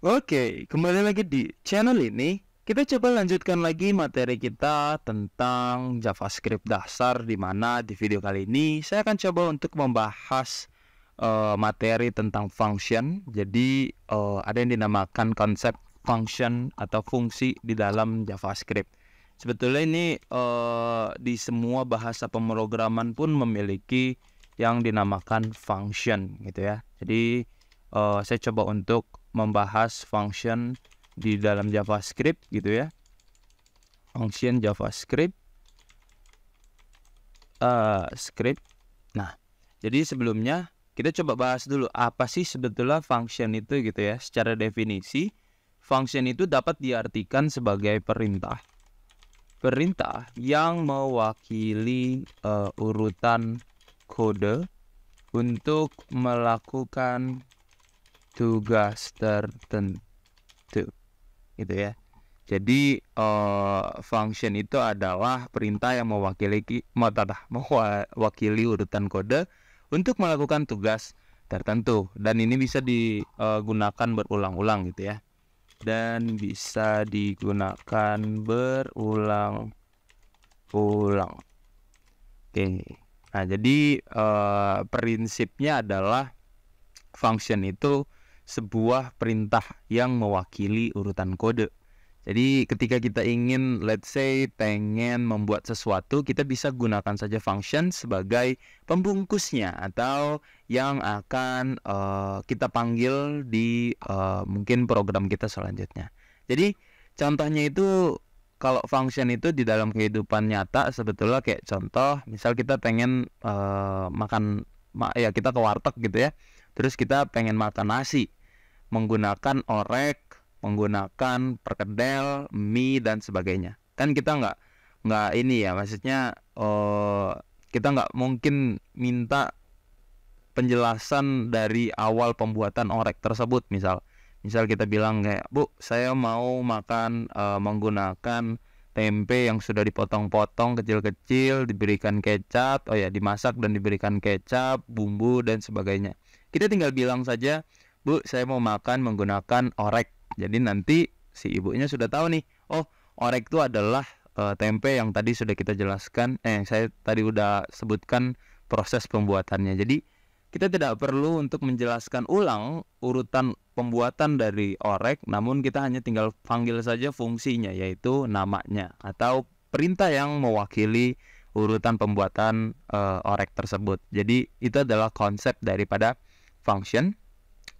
Oke, kembali lagi di channel ini. Kita coba lanjutkan lagi materi kita tentang JavaScript dasar, di mana di video kali ini saya akan coba untuk membahas materi tentang function. Jadi ada yang dinamakan konsep function atau fungsi di dalam JavaScript. Sebetulnya ini di semua bahasa pemrograman pun memiliki yang dinamakan function gitu ya. Jadi saya coba untuk membahas function di dalam JavaScript gitu ya. Function JavaScript script. Nah, jadi sebelumnya kita coba bahas dulu apa sih sebetulnya function itu gitu ya. Secara definisi, function itu dapat diartikan sebagai perintah yang mewakili urutan kode untuk melakukan tugas tertentu gitu ya. Jadi function itu adalah perintah yang mewakili urutan kode untuk melakukan tugas tertentu, dan ini bisa digunakan berulang-ulang gitu ya, dan bisa digunakan berulang-ulang. Oke. Nah, jadi prinsipnya adalah function itu sebuah perintah yang mewakili urutan kode. Jadi ketika kita ingin, let's say, pengen membuat sesuatu, kita bisa gunakan saja function sebagai pembungkusnya atau yang akan kita panggil di mungkin program kita selanjutnya. Jadi contohnya itu, kalau function itu di dalam kehidupan nyata sebetulnya kayak contoh, misal kita pengen kita ke warteg gitu ya. Terus kita pengen makan nasi menggunakan orek, menggunakan perkedel, mie dan sebagainya. Kan kita nggak ini ya, maksudnya kita nggak mungkin minta penjelasan dari awal pembuatan orek tersebut. Misal kita bilang kayak, Bu, saya mau makan menggunakan tempe yang sudah dipotong-potong kecil-kecil, diberikan kecap, dimasak dan diberikan kecap, bumbu dan sebagainya. Kita tinggal bilang saja, Bu, saya mau makan menggunakan orek. Jadi nanti si ibunya sudah tahu nih, oh, orek itu adalah tempe yang tadi sudah kita jelaskan, yang saya tadi udah sebutkan proses pembuatannya. Jadi kita tidak perlu untuk menjelaskan ulang urutan pembuatan dari orek, namun kita hanya tinggal panggil saja fungsinya, yaitu namanya atau perintah yang mewakili urutan pembuatan orek tersebut. Jadi itu adalah konsep daripada function,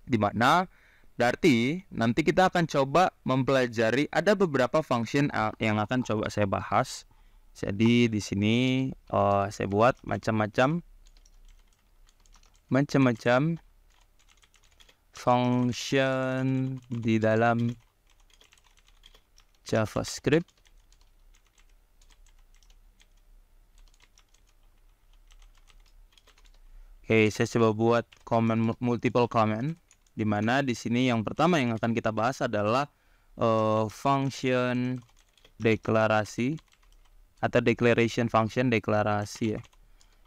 di mana berarti nanti kita akan coba mempelajari ada beberapa function yang akan coba saya bahas. Jadi di sini saya buat macam-macam function di dalam JavaScript. Oke, saya coba buat multiple comment, di mana di sini yang pertama yang akan kita bahas adalah function deklarasi atau declaration function, deklarasi ya.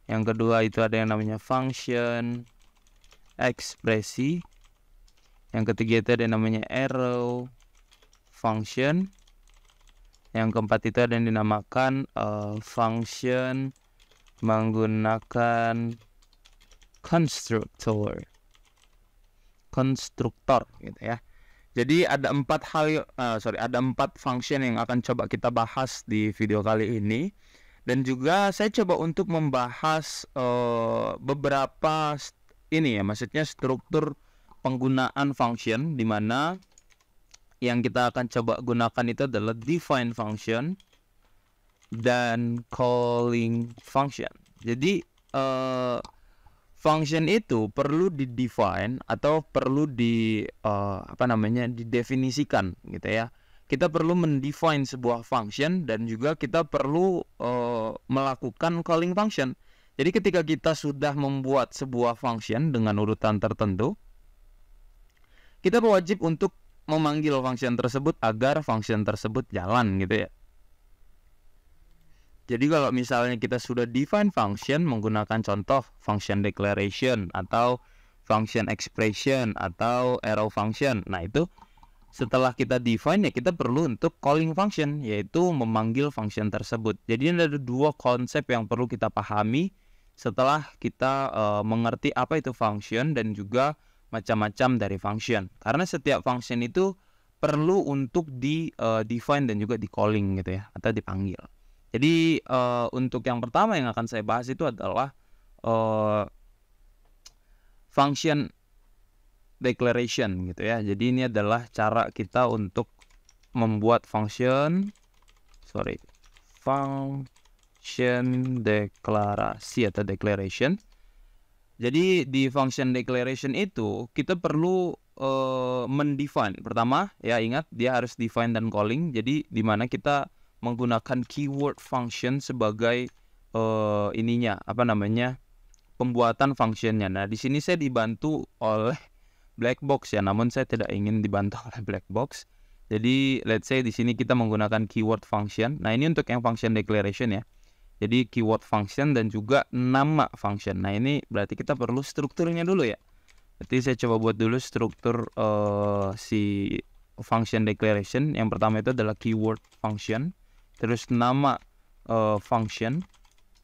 Yang kedua itu ada yang namanya function ekspresi. Yang ketiga itu ada yang namanya arrow function. Yang keempat itu ada yang dinamakan function menggunakan konstruktor gitu ya. Jadi ada ada 4 function yang akan coba kita bahas di video kali ini. Dan juga saya coba untuk membahas beberapa maksudnya struktur penggunaan function, di mana yang kita akan coba gunakan itu adalah define function dan calling function. Jadi function itu perlu di-define atau perlu didefinisikan gitu ya. Kita perlu mendefine sebuah function dan juga kita perlu melakukan calling function. Jadi ketika kita sudah membuat sebuah function dengan urutan tertentu, kita wajib untuk memanggil function tersebut agar function tersebut jalan gitu ya. Jadi kalau misalnya kita sudah define function menggunakan contoh function declaration atau function expression atau arrow function, nah itu setelah kita define ya kita perlu untuk calling function, yaitu memanggil function tersebut. Jadi ini ada dua konsep yang perlu kita pahami setelah kita mengerti apa itu function dan juga macam-macam dari function. Karena setiap function itu perlu untuk di define dan juga di calling gitu ya, atau dipanggil. Jadi untuk yang pertama yang akan saya bahas itu adalah function declaration gitu ya. Jadi ini adalah cara kita untuk membuat function deklarasi atau declaration. Jadi di function declaration itu kita perlu mendefine. Pertama ya, ingat dia harus define dan calling. Jadi di mana kita menggunakan keyword function sebagai pembuatan functionnya. Nah, di sini saya dibantu oleh black box ya, namun saya tidak ingin dibantu oleh black box. Jadi let's say di sini kita menggunakan keyword function. Nah, ini untuk yang function declaration ya. Jadi keyword function dan juga nama function. Nah, ini berarti kita perlu strukturnya dulu ya. Berarti saya coba buat dulu struktur si function declaration. Yang pertama itu adalah keyword function, terus nama function,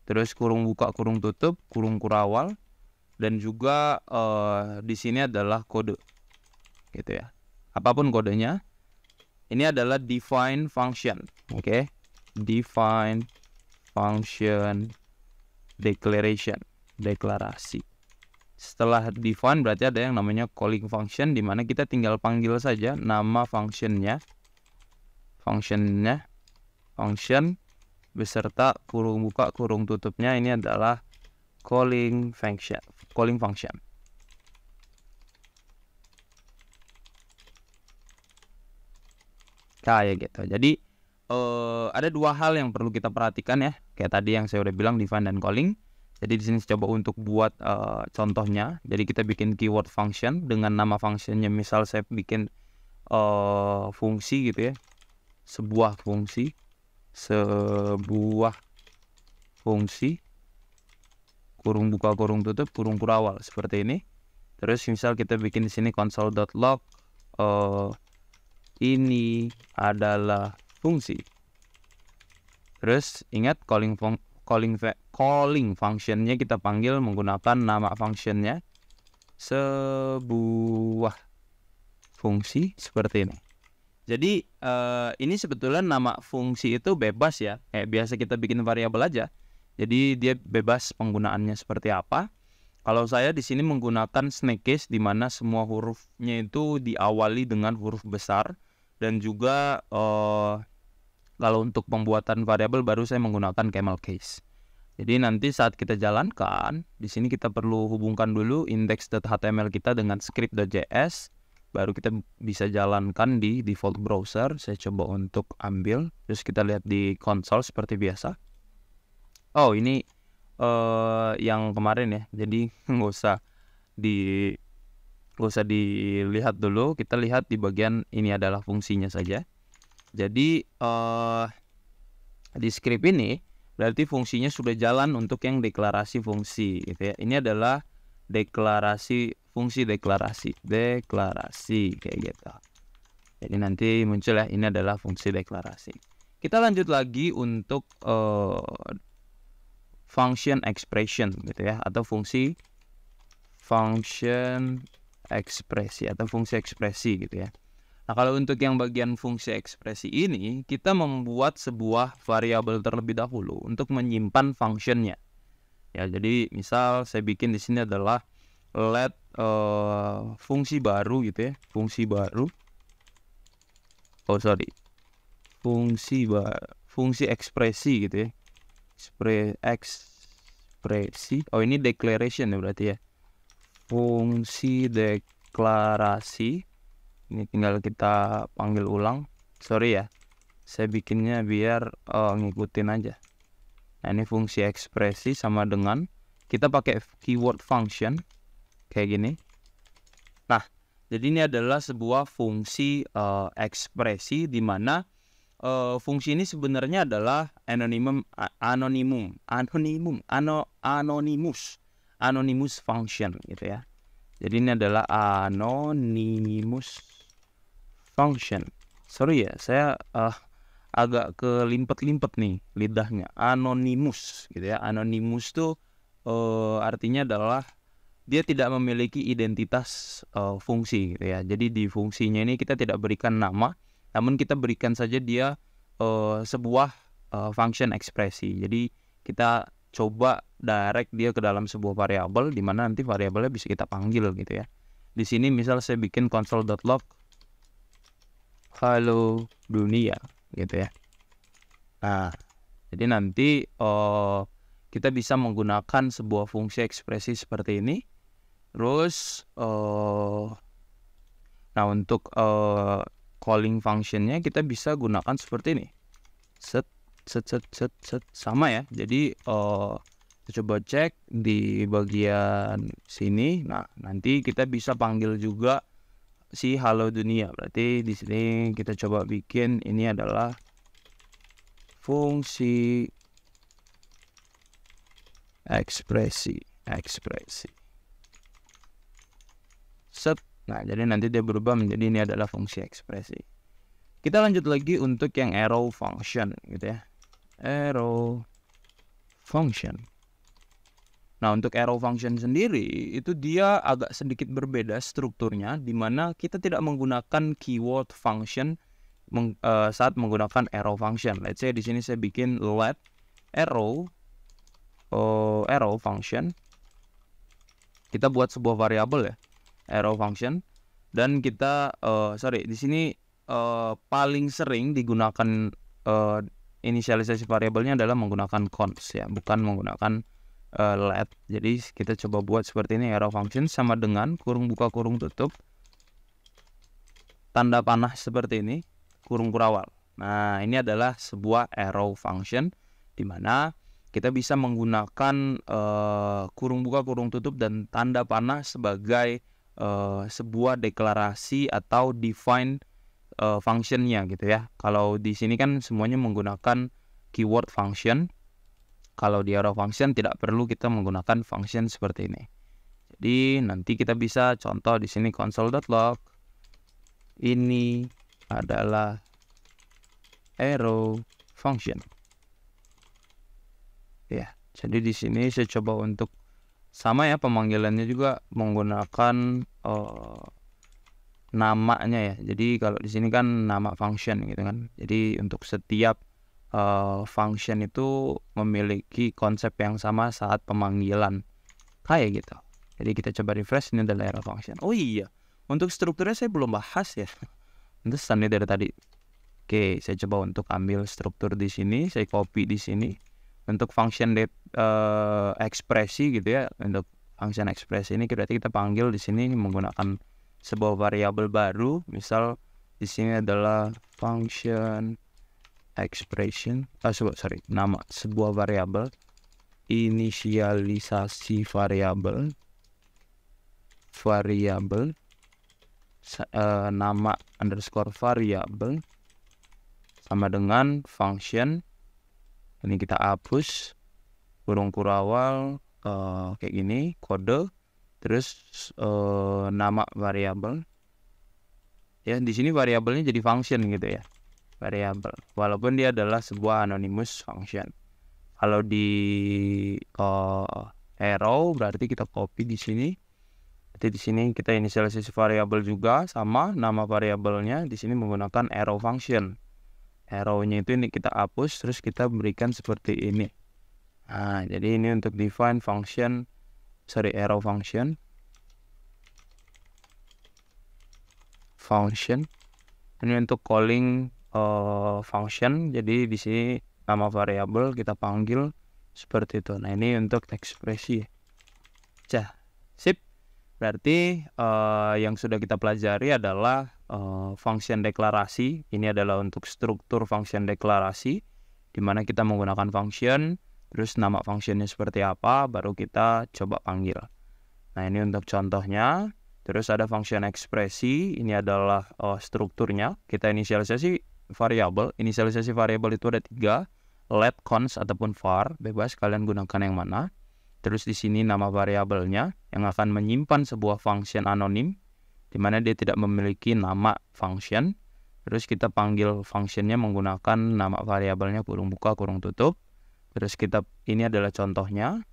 terus kurung buka kurung tutup kurung kurawal, dan juga di sini adalah kode gitu ya. Apapun kodenya, ini adalah define function. Oke. Define function declaration, deklarasi. Setelah define berarti ada yang namanya calling function, di mana kita tinggal panggil saja nama functionnya function beserta kurung buka kurung tutupnya. Ini adalah calling function. Kayak gitu. Jadi ada dua hal yang perlu kita perhatikan ya. Kayak tadi yang saya udah bilang, define dan calling. Jadi di sini saya coba untuk buat contohnya. Jadi kita bikin keyword function dengan nama functionnya. Misal saya bikin fungsi gitu ya. Sebuah fungsi kurung buka kurung tutup kurung kurawal seperti ini. Terus misal kita bikin di sini console.log ini adalah fungsi. Terus ingat calling functionnya kita panggil menggunakan nama functionnya sebuah fungsi seperti ini. Jadi ini sebetulnya nama fungsi itu bebas ya, kayak biasa kita bikin variabel aja. Jadi dia bebas penggunaannya seperti apa. Kalau saya di sini menggunakan snake case, di mana semua hurufnya itu diawali dengan huruf besar, dan juga kalau untuk pembuatan variabel baru saya menggunakan camel case. Jadi nanti saat kita jalankan, di sini kita perlu hubungkan dulu index.html kita dengan script.js, baru kita bisa jalankan di default browser. Saya coba untuk ambil, terus kita lihat di konsol seperti biasa. Oh, ini yang kemarin ya, jadi nggak usah dilihat dulu. Kita lihat di bagian ini adalah fungsinya saja. Jadi di script ini berarti fungsinya sudah jalan untuk yang deklarasi fungsi gitu ya. Ini adalah fungsi deklarasi kayak gitu. Jadi nanti muncul ya, ini adalah fungsi deklarasi. Kita lanjut lagi untuk function expression gitu ya, atau function ekspresi atau fungsi ekspresi gitu ya. Nah, kalau untuk yang bagian fungsi ekspresi ini, kita membuat sebuah variabel terlebih dahulu untuk menyimpan functionnya. Ya, jadi misal saya bikin di sini adalah let fungsi baru gitu ya, fungsi ekspresi gitu ya, ekspresi. Oh, ini declaration ya berarti ya, fungsi deklarasi. Ini tinggal kita panggil ulang. Sorry ya, saya bikinnya biar ngikutin aja. Nah, ini fungsi ekspresi sama dengan kita pakai keyword function kayak gini. Nah, jadi ini adalah sebuah fungsi ekspresi di mana fungsi ini sebenarnya adalah anonymous function gitu ya. Jadi ini adalah anonymous function. Sorry ya, saya agak kelimpet-limpet nih lidahnya. Anonymous gitu ya. Anonymous tuh artinya adalah dia tidak memiliki identitas fungsi gitu ya. Jadi di fungsinya ini kita tidak berikan nama, namun kita berikan saja dia sebuah function ekspresi. Jadi kita coba direct dia ke dalam sebuah variabel, di mana nanti variabelnya bisa kita panggil gitu ya. Di sini misal saya bikin console.log halo dunia gitu ya. Nah, jadi nanti kita bisa menggunakan sebuah fungsi ekspresi seperti ini. Terus nah untuk calling functionnya kita bisa gunakan seperti ini. Set sama ya. Jadi kita coba cek di bagian sini. Nah, nanti kita bisa panggil juga si halo dunia. Berarti di sini kita coba bikin ini adalah fungsi ekspresi. Set. Nah, jadi nanti dia berubah menjadi ini adalah fungsi ekspresi. Kita lanjut lagi untuk yang arrow function gitu ya. Arrow function. Nah, untuk arrow function sendiri itu dia agak sedikit berbeda strukturnya, di mana kita tidak menggunakan keyword function saat menggunakan arrow function. Let's say di sini saya bikin let arrow function. Kita buat sebuah variabel ya, arrow function, dan kita di sini paling sering digunakan inisialisasi variabelnya adalah menggunakan const ya, bukan menggunakan let. Jadi kita coba buat seperti ini, arrow function sama dengan kurung buka kurung tutup, tanda panah seperti ini, kurung kurawal. Nah, ini adalah sebuah arrow function di mana kita bisa menggunakan kurung buka kurung tutup dan tanda panah sebagai sebuah deklarasi atau define functionnya gitu ya. Kalau di sini kan semuanya menggunakan keyword function. Kalau di arrow function tidak perlu kita menggunakan function seperti ini. Jadi nanti kita bisa contoh di sini console.log ini adalah arrow function. Ya, jadi di sini saya coba untuk sama ya, pemanggilannya juga menggunakan namanya ya. Jadi kalau di sini kan nama function gitu kan. Jadi untuk setiap function itu memiliki konsep yang sama saat pemanggilan kayak gitu. Jadi kita coba refresh, ini adalah arrow function. Oh iya, untuk strukturnya saya belum bahas ya. Pantesan nih dari tadi. Oke, saya coba untuk ambil struktur di sini, saya copy di sini. Untuk function ekspresi gitu ya. Untuk function ekspresi ini berarti kita panggil di sini menggunakan sebuah variabel baru. Misal di sini adalah function expression, nama sebuah variabel, inisialisasi variabel, nama underscore variabel sama dengan function. Ini kita hapus kurung kurawal kayak gini, kode, terus nama variabel. Ya, di sini variabelnya jadi function gitu ya. Variabel, walaupun dia adalah sebuah anonymous function. Kalau di arrow berarti kita copy di sini. Jadi di sini kita inisialisasi variabel juga sama nama variabelnya di sini menggunakan arrow function. Arrow-nya itu ini kita hapus, terus kita berikan seperti ini. Nah, jadi ini untuk define function, arrow function. Ini untuk calling function. Jadi di sini nama variabel kita panggil seperti itu. Nah, ini untuk ekspresi. Sip. Berarti yang sudah kita pelajari adalah function deklarasi. Ini adalah untuk struktur function deklarasi, di mana kita menggunakan function, terus nama functionnya seperti apa, baru kita coba panggil. Nah, ini untuk contohnya. Terus ada function ekspresi. Ini adalah strukturnya. Kita inisialisasi variabel. Inisialisasi variabel itu ada 3, let, const ataupun var, bebas kalian gunakan yang mana. Terus di sini nama variabelnya yang akan menyimpan sebuah function anonim, di mana dia tidak memiliki nama function. Terus kita panggil functionnya menggunakan nama variabelnya kurung buka kurung tutup. Terus ini adalah contohnya.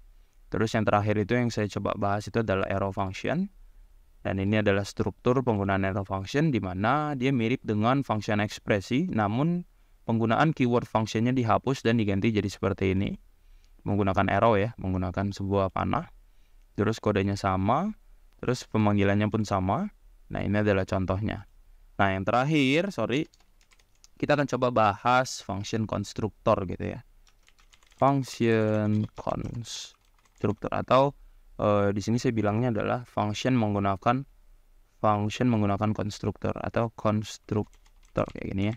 Terus yang terakhir itu yang saya coba bahas itu adalah arrow function. Dan ini adalah struktur penggunaan arrow function di mana dia mirip dengan function ekspresi, namun penggunaan keyword functionnya dihapus dan diganti jadi seperti ini. Menggunakan arrow ya, menggunakan sebuah panah. Terus kodenya sama, terus pemanggilannya pun sama. Nah, ini adalah contohnya. Nah, yang terakhir, kita akan coba bahas function konstruktor gitu ya. Function konstruktor atau di sini saya bilangnya adalah function menggunakan konstruktor atau konstruktor kayak gini ya.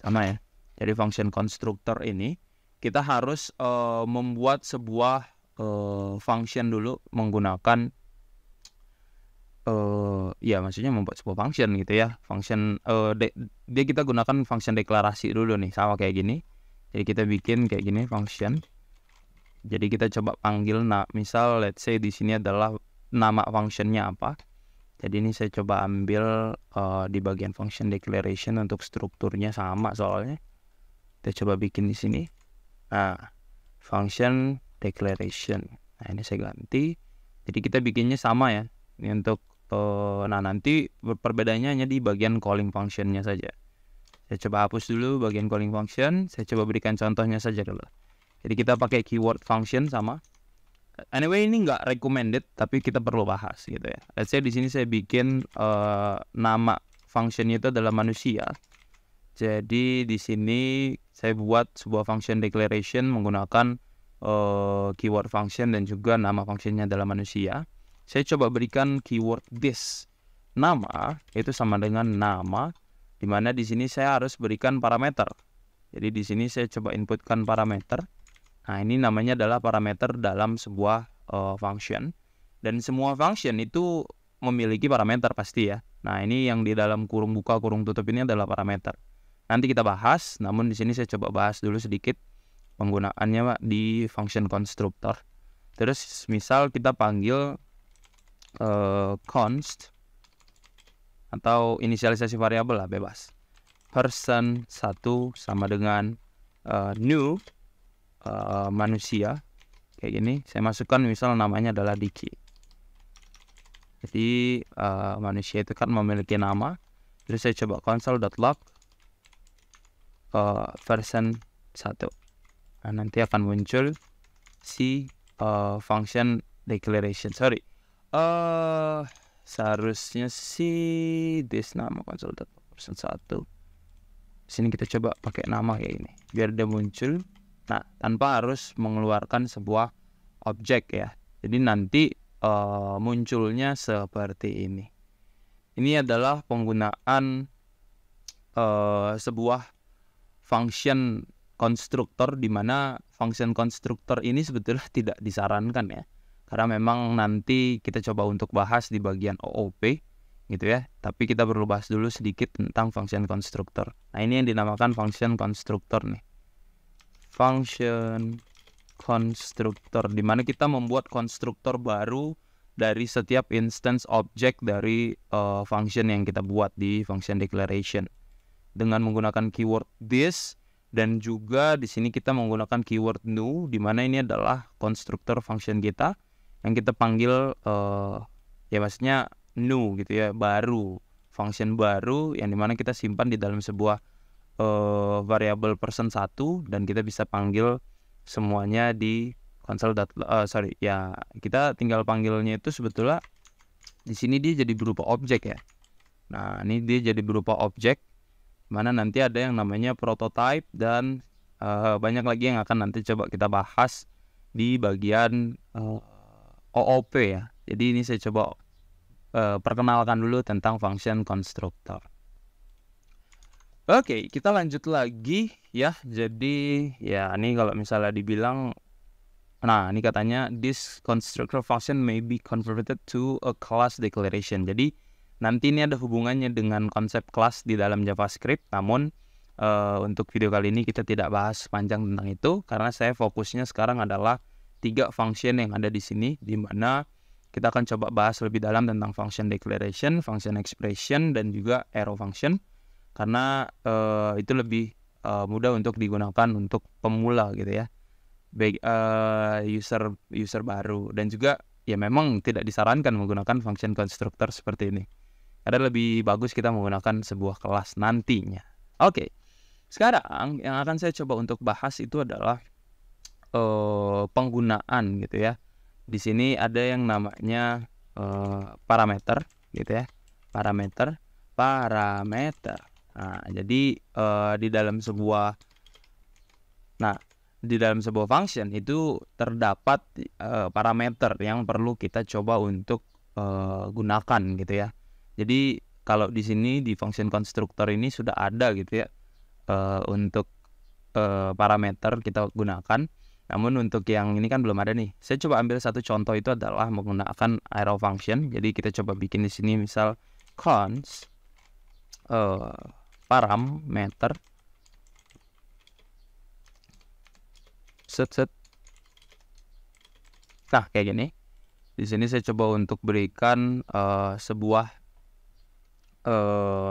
Sama ya. Jadi function konstruktor ini kita harus membuat sebuah function dulu menggunakan maksudnya membuat sebuah function gitu ya. Function dia kita gunakan function deklarasi dulu nih, sama kayak gini. Jadi kita bikin kayak gini function. Jadi kita coba panggil misal let's say di sini adalah nama functionnya apa. Jadi ini saya coba ambil di bagian function declaration untuk strukturnya sama soalnya. Kita coba bikin di sini. Nah, function declaration. Nah, ini saya ganti. Jadi kita bikinnya sama ya. Ini untuk nanti perbedaannya hanya di bagian calling functionnya saja. Saya coba hapus dulu bagian calling function. Saya coba berikan contohnya saja dulu. Jadi kita pakai keyword function sama. Anyway, ini nggak recommended, tapi kita perlu bahas gitu ya. Let's say di sini saya bikin nama functionnya itu adalah manusia. Jadi di sini saya buat sebuah function declaration menggunakan keyword function dan juga nama functionnya adalah manusia. Saya coba berikan keyword this. Nama itu sama dengan nama, dimana di sini saya harus berikan parameter. Jadi di sini saya coba inputkan parameter. Nah, ini namanya adalah parameter dalam sebuah function. Dan semua function itu memiliki parameter pasti ya. Nah, ini yang di dalam kurung buka kurung tutup ini adalah parameter. Nanti kita bahas, namun di sini saya coba bahas dulu sedikit penggunaannya di function constructor. Terus misal kita panggil const atau inisialisasi variabel lah, bebas. Person 1 sama dengan new manusia kayak gini. Saya masukkan misal namanya adalah Diki. Jadi manusia itu kan memiliki nama. Terus saya coba console.log person 1. Nah, nanti akan muncul si function declaration. Seharusnya sih this nama console.log person 1. Sini kita coba pakai nama kayak gini biar dia muncul. Nah, tanpa harus mengeluarkan sebuah objek ya. Jadi nanti munculnya seperti ini. Ini adalah penggunaan sebuah function konstruktor, di mana function konstruktor ini sebetulnya tidak disarankan ya. Karena memang nanti kita coba untuk bahas di bagian OOP gitu ya. Tapi kita perlu bahas dulu sedikit tentang function konstruktor. Nah, ini yang dinamakan function konstruktor nih. Function konstruktor, di mana kita membuat konstruktor baru dari setiap instance object dari function yang kita buat di function declaration dengan menggunakan keyword this, dan juga di sini kita menggunakan keyword new, di mana ini adalah konstruktor function kita yang kita panggil ya maksudnya new gitu ya, baru, function baru yang dimana kita simpan di dalam sebuah variabel person 1, dan kita bisa panggil semuanya di console. Kita tinggal panggilnya itu sebetulnya di sini dia jadi berupa objek ya. Nah, ini dia jadi berupa objek, mana nanti ada yang namanya prototype dan banyak lagi yang akan nanti coba kita bahas di bagian OOP ya. Jadi ini saya coba perkenalkan dulu tentang function constructor. Oke, kita lanjut lagi ya. Jadi ya ini kalau misalnya dibilang, nah ini katanya this constructor function may be converted to a class declaration. Jadi nanti ini ada hubungannya dengan konsep kelas di dalam JavaScript. Namun untuk video kali ini kita tidak bahas panjang tentang itu, karena saya fokusnya sekarang adalah 3 function yang ada di sini, di mana kita akan coba bahas lebih dalam tentang function declaration, function expression, dan juga arrow function. karena itu lebih mudah untuk digunakan untuk pemula gitu ya, baik user baru, dan juga ya memang tidak disarankan menggunakan function constructor seperti ini. Ada lebih bagus kita menggunakan sebuah kelas nantinya. Oke, sekarang yang akan saya coba untuk bahas itu adalah penggunaan gitu ya. Di sini ada yang namanya parameter gitu ya, parameter. Nah, jadi di dalam sebuah function itu terdapat parameter yang perlu kita coba untuk gunakan gitu ya. Jadi kalau di sini di function constructor ini sudah ada gitu ya untuk parameter kita gunakan. Namun untuk yang ini kan belum ada nih. Saya coba ambil satu contoh, itu adalah menggunakan arrow function. Jadi kita coba bikin di sini misal const parameter set. Nah, kayak gini. Di sini saya coba untuk berikan sebuah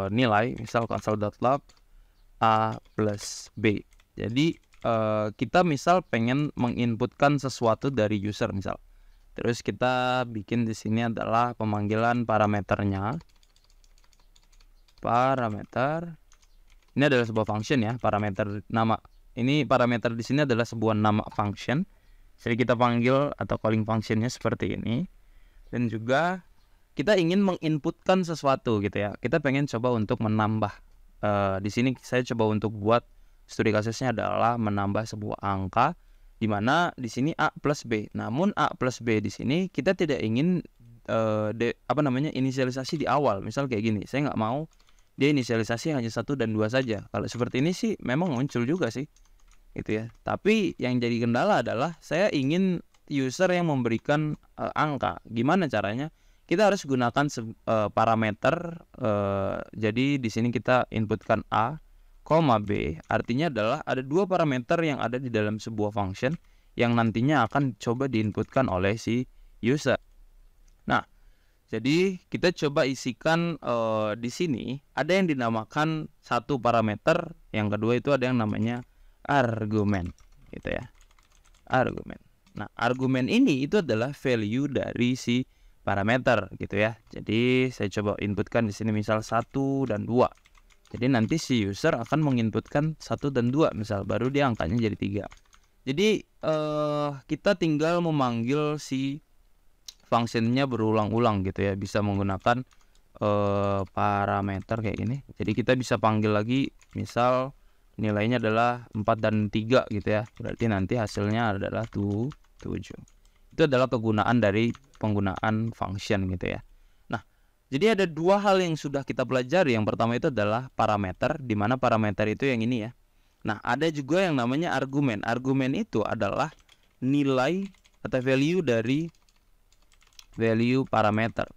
nilai, misal console.log a plus b. Jadi kita misal pengen menginputkan sesuatu dari user misal. Terus kita bikin di sini adalah pemanggilan parameternya. Parameter ini adalah sebuah function ya, parameter nama. Ini parameter di sini adalah sebuah nama function. Jadi kita panggil atau calling functionnya seperti ini. Dan juga kita ingin menginputkan sesuatu gitu ya. Kita pengen coba untuk menambah. Di sini saya coba untuk buat studi kasusnya adalah menambah sebuah angka, di mana di sini a plus b. Namun a plus b di sini kita tidak ingin inisialisasi di awal. Misal kayak gini, saya nggak mau dia inisialisasi hanya 1 dan 2 saja. Kalau seperti ini sih memang muncul juga sih, gitu ya. Tapi yang jadi kendala adalah saya ingin user yang memberikan angka. Gimana caranya? Kita harus gunakan parameter. Jadi di sini kita inputkan a, b, artinya adalah ada dua parameter yang ada di dalam sebuah function yang nantinya akan coba diinputkan oleh si user. Nah, jadi kita coba isikan di sini ada yang dinamakan satu parameter, yang kedua itu ada yang namanya argumen, gitu ya. Argumen. Nah, argumen ini itu adalah value dari si parameter, gitu ya. Jadi saya coba inputkan di sini misal 1 dan 2. Jadi nanti si user akan menginputkan 1 dan 2 misal, baru dia angkanya jadi 3. Jadi kita tinggal memanggil si functionnya berulang-ulang gitu ya, bisa menggunakan parameter kayak gini. Jadi kita bisa panggil lagi, misal nilainya adalah 4 dan 3 gitu ya. Berarti nanti hasilnya adalah 7. Itu adalah kegunaan dari penggunaan function gitu ya. Jadi ada dua hal yang sudah kita pelajari. Yang pertama itu adalah parameter, di mana parameter itu yang ini ya. Nah, ada juga yang namanya argumen. Argumen itu adalah nilai atau value dari value parameter.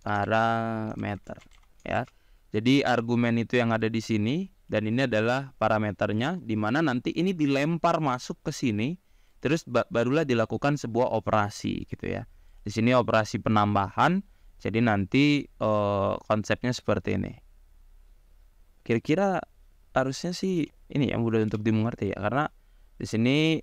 Parameter ya. Jadi argumen itu yang ada di sini, dan ini adalah parameternya, di mana nanti ini dilempar masuk ke sini, terus barulah dilakukan sebuah operasi gitu ya. Di sini operasi penambahan. Jadi nanti konsepnya seperti ini. Kira-kira harusnya sih ini yang mudah untuk dimengerti ya, karena di sini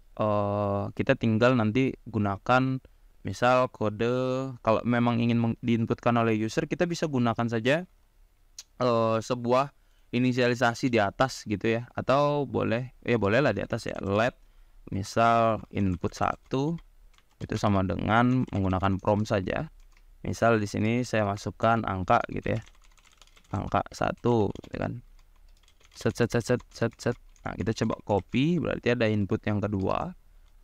kita tinggal nanti gunakan misal kode. Kalau memang ingin diinputkan oleh user, kita bisa gunakan saja sebuah inisialisasi di atas gitu ya, atau bolehlah di atas ya, let misal input 1 itu sama dengan menggunakan prompt saja. Misal di sini saya masukkan angka gitu ya, angka 1 gitu kan, set. Nah, kita coba copy, berarti ada input yang kedua,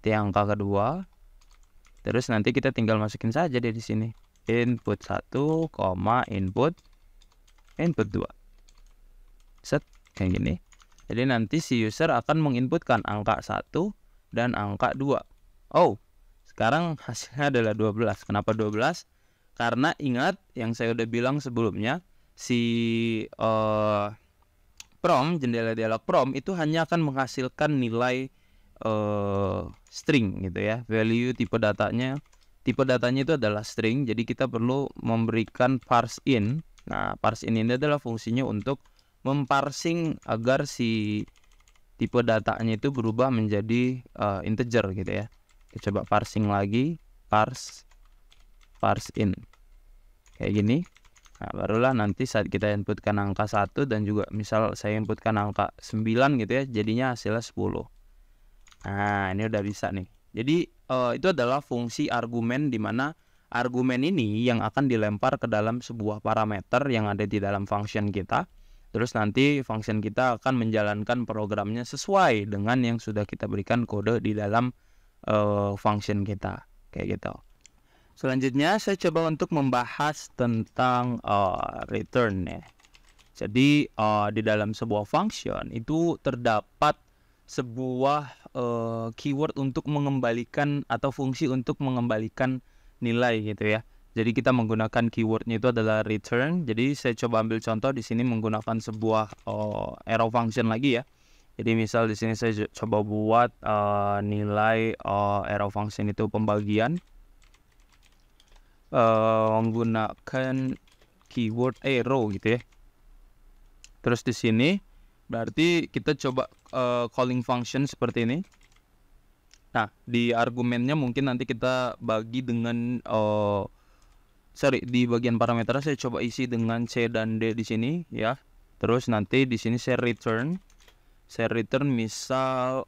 di angka kedua. Terus nanti kita tinggal masukin saja di sini input 1, input 2. Set kayak gini. Jadi nanti si user akan menginputkan angka 1 dan angka 2. Oh, sekarang hasilnya adalah 12. Kenapa 12? Karena ingat yang saya udah bilang sebelumnya, si prompt, jendela dialog prompt itu hanya akan menghasilkan nilai string gitu ya. Value tipe datanya itu adalah string. Jadi kita perlu memberikan parse in. Nah, parse in ini adalah fungsinya untuk memparsing agar si tipe datanya itu berubah menjadi integer gitu ya. Kita coba parsing lagi, parse in kayak gini. Nah, barulah nanti saat kita inputkan angka 1 dan juga misal saya inputkan angka 9 gitu ya, jadinya hasilnya 10. Nah, ini udah bisa nih. Jadi itu adalah fungsi argumen, di mana argumen ini yang akan dilempar ke dalam sebuah parameter yang ada di dalam function kita. Terus nanti function kita akan menjalankan programnya sesuai dengan yang sudah kita berikan kode di dalam function kita, kayak gitu. Selanjutnya saya coba untuk membahas tentang return ya. Jadi di dalam sebuah function itu terdapat sebuah keyword untuk mengembalikan atau fungsi untuk mengembalikan nilai gitu ya. Jadi kita menggunakan keywordnya itu adalah return. Jadi saya coba ambil contoh di sini menggunakan sebuah arrow function lagi ya. Jadi misal di sini saya coba buat nilai arrow function itu pembagian menggunakan keyword arrow gitu ya. Terus di sini berarti kita coba calling function seperti ini. Nah, di argumennya mungkin nanti kita bagi dengan di bagian parameter saya coba isi dengan C dan D di sini ya. Terus nanti di sini saya return misal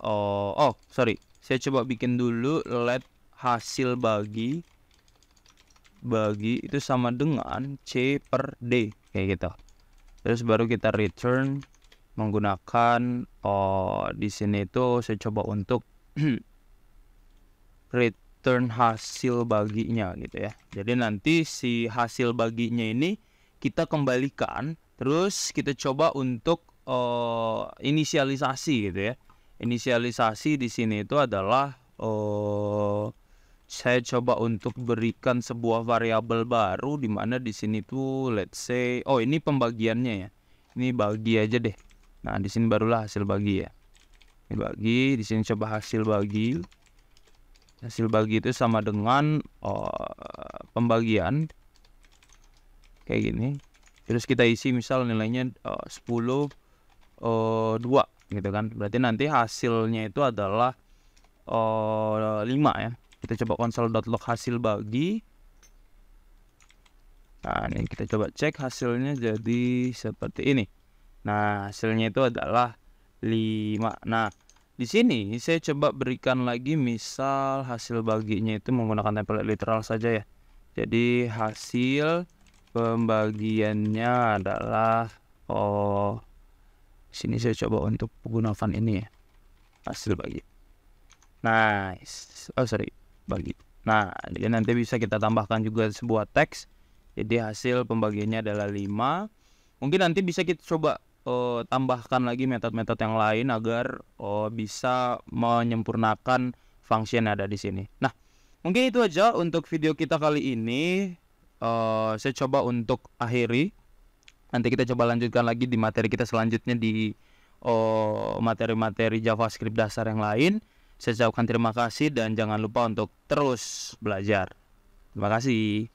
saya coba bikin dulu let hasil bagi itu sama dengan C per D kayak gitu. Terus baru kita return menggunakan di sini itu saya coba untuk return hasil baginya gitu ya. Jadi nanti si hasil baginya ini kita kembalikan, terus kita coba untuk inisialisasi gitu ya. Inisialisasi di sini itu adalah saya coba untuk berikan sebuah variabel baru, di mana di sini tuh let's say ini pembagiannya ya. Ini bagi aja deh. Nah, di sini barulah hasil bagi ya. Ini bagi, di sini coba hasil bagi. Hasil bagi itu sama dengan pembagian kayak gini. Terus kita isi misal nilainya 10 2 gitu kan. Berarti nanti hasilnya itu adalah 5 ya. Kita coba console.log hasil bagi. Nah, ini kita coba cek hasilnya jadi seperti ini. Nah, hasilnya itu adalah 5. Nah, di sini saya coba berikan lagi misal hasil baginya itu menggunakan template literal saja ya. Jadi hasil pembagiannya adalah sini saya coba untuk menggunakan ini ya. Hasil bagi. Nice. Bagi. Nah, jadi nanti bisa kita tambahkan juga sebuah teks. Jadi hasil pembagiannya adalah 5. Mungkin nanti bisa kita coba tambahkan lagi metode-metode yang lain agar bisa menyempurnakan function yang ada di sini. Nah, mungkin itu aja untuk video kita kali ini. Saya coba untuk akhiri. Nanti kita coba lanjutkan lagi di materi kita selanjutnya di materi-materi JavaScript dasar yang lain. Saya ucapkan terima kasih dan jangan lupa untuk terus belajar. Terima kasih.